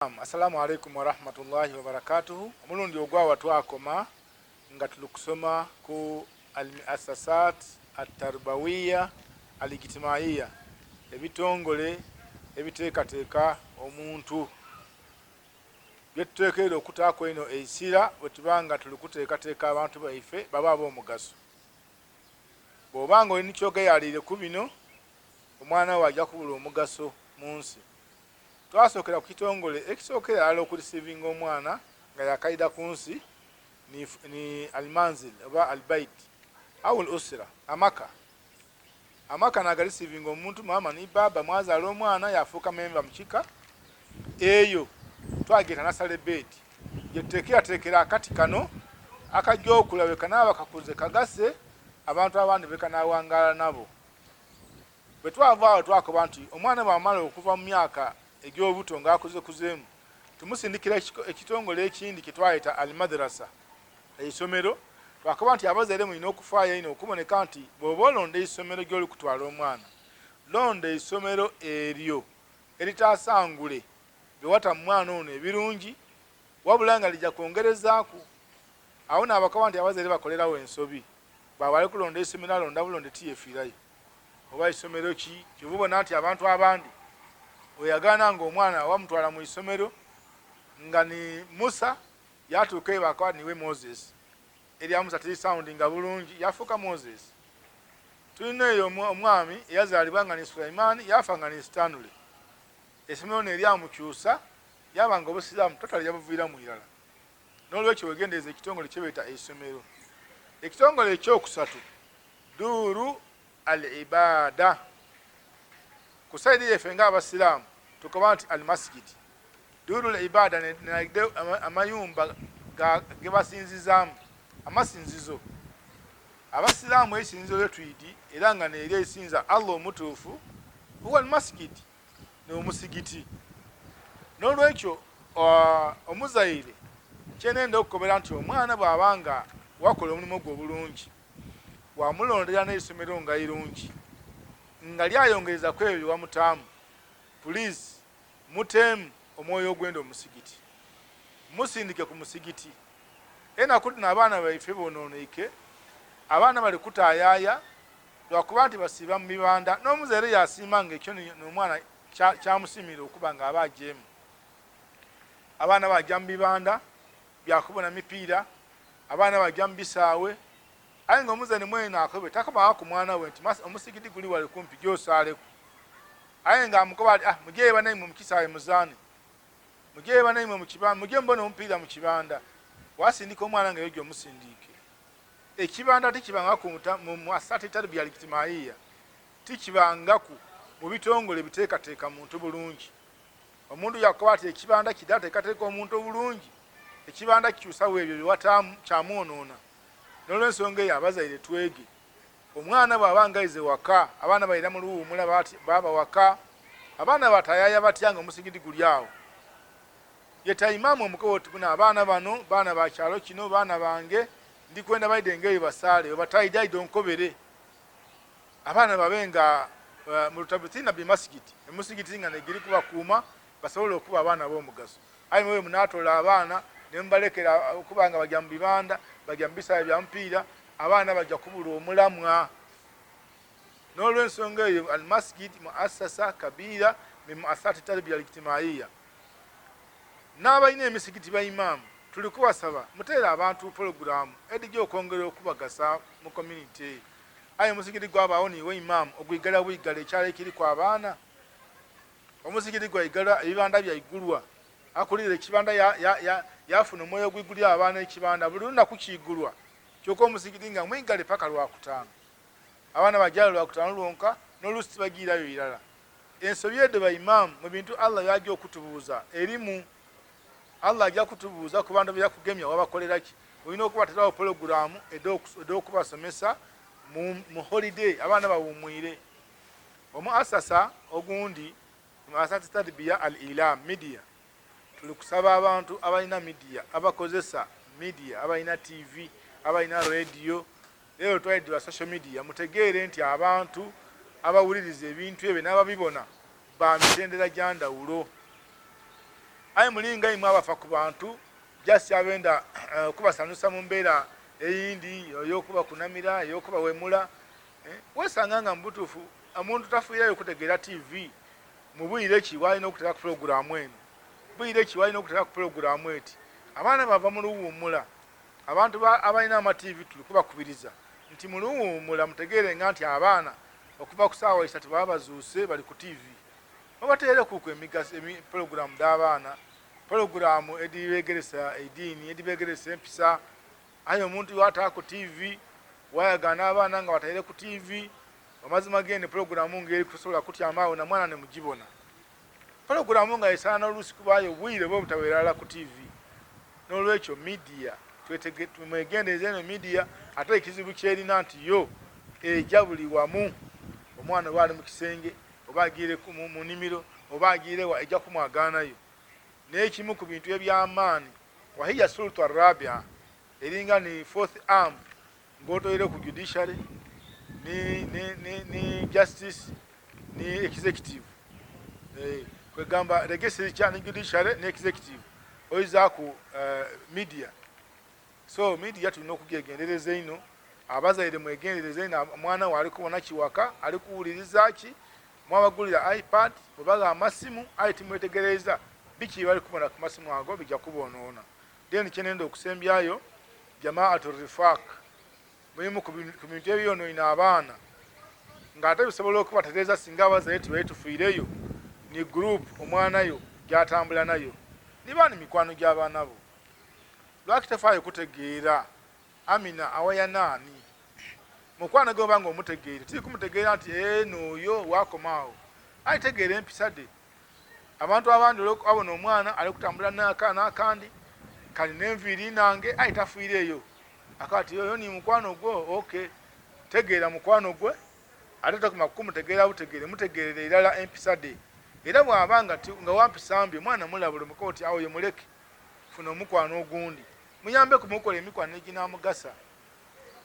Assalamu alaikum wa rahmatullahi wa barakatuhu. Omulundi ogwawa twakoma nga tulukusoma ku al-muassasat at-tarbawiya al-ijtimaiya, ebitongole ebiteekateeka omuntu byetuteekeddwa okutaako eno eisira bwetubanga tulikuteekateeka abantu baife baba ab'omugaso. Bw'obanga oli nikyogeyalire ku bino, omwana we ajja kubula omugaso mu nsi. Twasookera ku kitongole ekisookera ddala okurisivinga omwana nga yakaida ku nsi ni almanzil oba albait au al-usra, amaka nagarisivinga omuntu mama ni baba mwazaala omwana yafuuka memba mukika eyo twageta nasale bedi yetuteekerateekera akati kano akajja okulabika naaba kakuze kagase abantu abandi bekanawangala nabo. Bwe twavaawo twakoba nti omwana bw'amala okuva mu myaka egy'obuto ng'akuzekuzeemu tumusindikira ekitongole ekindi kitwayita al-madrasa, eisomero. Twakoba nti abazaire mulina okufaayo ino okuboneka nti bw'oba olonda eisomero gy'oli kutwala omwana, londa eisomero eryo eritaasangule bewata mu mwana ono ebirungi wabula nga lijja kwongerezaaku. Awo n'abakoba nti abazaire bakolerawo ensobi, bw'abali kulonda eisomero alonda bulonde tiyefiirayo oba isomero ki kyobubona nti abantu abandi oyagana nga omwana wamutwala mu isomero nga ni Musa yatuuka ebaka niwe Moses, erya Musa terisoundinga bulungi yafuuka Moses. Tulina eyo omwami eyazaalibwa nga ni Sulaimaani yafa nga ni Stanley, essomero neryamukyusa yabanga obusiraamu totali yabuviira mu irala. N'olwekyo wegendeeza ekitongole kyebeeta essomero. Ekitongole ekyokusatu duuru al-ibada. Ku saidi yeffe ng'abasiraamu tukoba nti al-masjid, duuru al-ibada nenagide amayumba gebasinzizaamu, amasinzizo. Abasiraamu eisinzizo lyetwidi era nga neeri eisinza Allah omutuufu huwa al-masjid, n'omusigiti. N'olwekyo omuzaire kyenenda okukobera nti omwana bw'abanga wakola omulimu gwe obulungi, wamulondera n'eisomero nga irungi nga lyayongereza ku ebyo wamutaamu, please muteemu omwoyo ogwenda omusigiti, musindike ku musigiti. Enaku dino abaana baife bononeike, abaana bali kutaayaaya lwakuba nti basiiba mu mibanda, n'omuzaire yasiima nga ekyo n'omwana kyamusiimira okuba nga aba ajeemu. Abaana bajja mu bibanda byakubona mipiira, abaana bajja mu bisaawe, aye nga omuzaire mwene akobe takomawo ku mwana we nti omusigiti guli wali kumpi gyosaaleku, aye nga amukoba ati mujeeba naimwe mu kisaawe muzaane, mujeeba naimwe mu kibanda, mujje mbona omupiira mu kibanda. Wasindika omwana nga yogyo omusindiike. Ekibanda tikibangaku mu asati tarbiya al-ijtimaiya, tikibangaku mu bitongole biteekateeka muntu bulungi. Omuntu yakoba ati ekibanda kidateekateeka omuntu obulungi, ekibanda kikyusawo ebyo biwataamu kyamwonoona. N'olwensonga eyo abazaire twege, omwana bw'abanga aize waka, abaana balira mu luwuumula baba waka, abaana batayaaya batya nga omusigiti guli awo. Yeta imaamu omukobo oti buno abaana bano baana ba kyalo kino baana bange ndikwenda baide ngeri basaale obatayidde onkobere. Abaana babe nga mu lutabitina bimasigiti, emusigiti nga negiri kubakuuma basobole okuba abaana b'omugaso. Aye mwe munaatola abaana ne mubalekera okuba nga bajja mu bibanda, bajja mu bisaawe bya mupiira, abaana bajja kubula omulamwa. N'olwensonga eyo al-masjid muassasa kabira min muassasati tarbiya al-ijtimaiya. N'abalina emisigiti ba imaamu tuli kubasaba muteere abantu pologulaamu edijja okwongera okubagasa mu community. Aye omusigiti gwabaawo niwe imaamu ogwigala bwigala ekyalo ekiriku abaana, omusigiti gwaigala ebibanda byaigulwa, akulira ekibanda yafuna omwoyo ogwigulira abaana ekibanda buli lunaku kiigulwa, kyokka omusigiti nga mwigale paka lwakutaano. Abaana bajjala lwakutaano lwonka n'olusi tibagiirayo irala. Ensobi eddo ba imaamu mu bintu Allah byajja okutubuuza erimu. Allah ajja kutubuuza ku bantu byakugemya wabakolera ki. Olina okubateerawo pologulaamu ed'okubasomesa mu holiday abaana bawummwire. Omuassasa ogundi muassasati tarbiya al-ilam media, tuli kusaba abantu abalina media, abakozesa media, abalina TV, abalina radio, leero twalidde wa social media, mutegeere nti abantu abawuliriza ebintu ebyo n'ababibona ba mitendera gya ndawulo. ayi mulinga imwe abafa ku bantu just abenda kubasanusa mu mbeera eyindi yokuba kunamira yokuba wemula wesanga nga mbutufu omuntu tafiirayo kutegeera TV mu bwire ki walina okuteeka ku programu eno bwire ki walina okuteeka ku programu eti abaana bava mu luwummula abantu abalina ama-TV tuli kubakubiriza nti mu luwummula mutegeere nga nti abaana okuva ku ssaawa 3 baba bazuuse bali ku TV babateere kuko emigaso programu d'abaana programu edibegeresa ediini edibegeresa empisa ayo omuntu wata ku TV wayagana abaana nga bataire ku TV amazima gende programu ngeri kusobola kutyamaawo na mwana ne mugibona programu nga esaana oluusi kubayo bwire bwo butawerala ku TV n'olwekyo media twetegeeze eno media ate ekizibu kyerina nti yo ejja buli wamu omwana bwali mu kisenge oba agire mu nimiro oba agirewa ejja kumwagaanayo n'ekimu ku bintu ebyamaani wahiya sulta rabia eringa ni fourth arm ng'otoire ku judiciary ni justice ni executive kwegamba legislature kyani judiciary ni executive oyiza ku media so media tulina okugegendereza ino abazaire mwegendereza ino mwana wali kubona kiwaka ali kuwuliriza ki mwabagulira iPad obaga amasimu ayi timwetegereza biki bali kubona ku masimu ago bijja kubonoona then kyenendo okusembyayo jamaatul rifaq mulimu ku bintu ebyono ina abaana ng'ate bisobola okubategeeza singa abazaire tufiireyo ni group omwana yo gyatambula nayo niba ni mikwano gy'abaana bo lwaki tefaayo kutegeera Amina awaya naani mukwano gwe obanga omutegeere tiri kumutegeera nti nooyo wakomaawo ayitegeera empisa de abantu abandi abona omwana ali kutambula n'akandi kali n'enviiri nange ayi tafiireyo akati oyo ni mukwano gwo okay tegeera mukwano gwe ate takuma kumutegeera butegeere mutegeerera irala empisa de era bw'abanga nga wampisambye mwana mulabule mukoti awo yemuleke funa omukwano ogundi muyambe kumukola emikwano eginamugasa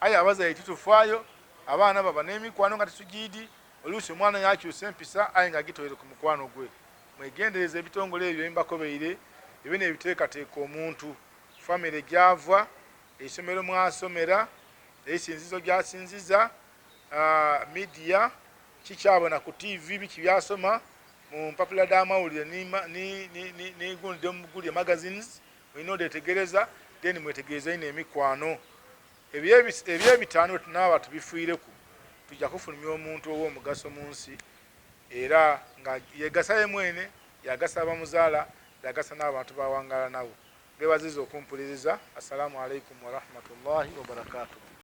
aye abazaire titufaayo abaana baba n'emikwano nga tesugidi oluusi omwana yakyusa empisa aye nga gitoyere ku mukwano gwe mwegendereza ebitongole ebyo embakobeire ebyo nebiteekateeka omuntu famire gyava esomero mwasomera esinzizo gyasinziza media kikyabona ku TV biki byasoma mu mpapula d'amawulire ni gundi omugulye magazines olina odetegereza then mwetegereza ino emikwano ebyebitaano tunaaba tubifiireku tujja kufulumya omuntu ow'omugaso mu nsi era nga yegasa ye mwene yagasa abamuzaala yagasa n'abantu bawangala nabo bebaziza okumpuliriza. Assalamu alaikum warahmatullahi wabarakatuh.